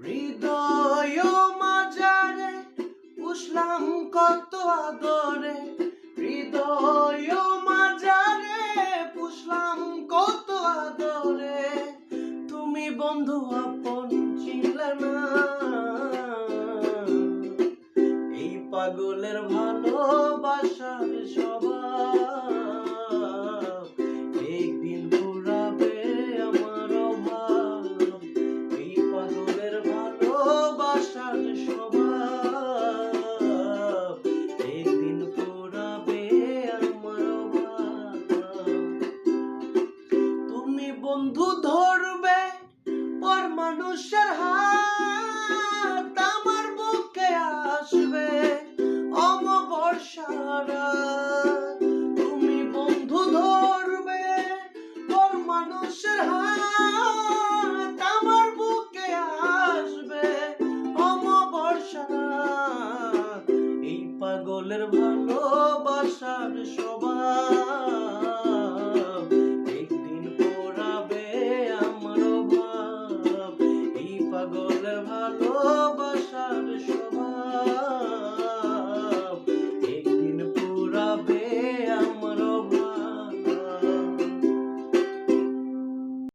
হৃদয় মাঝারে পুষলাম কত আদরে, হৃদয় মাঝারে পুষলাম কত আদরে, তুমি বন্ধু আপন চিনলে না। এই পাগলের ভালোবাসার স্বভাব একদিন ফুরাবে আমার অভাব। এই পাগলের ভালোবাসার স্বভাব একদিন ফুরাবে আমার অভাব। তুমি বন্ধু ধরবে পর মানুষের হাত, আমার বুকে আসবে অমাবস্যারা। তুমি বন্ধু ধরবে পর মানুষের হাত, আমার বুকে আসবে অমাবস্যারা। এই পাগলের ভালোবাসার স্বভাব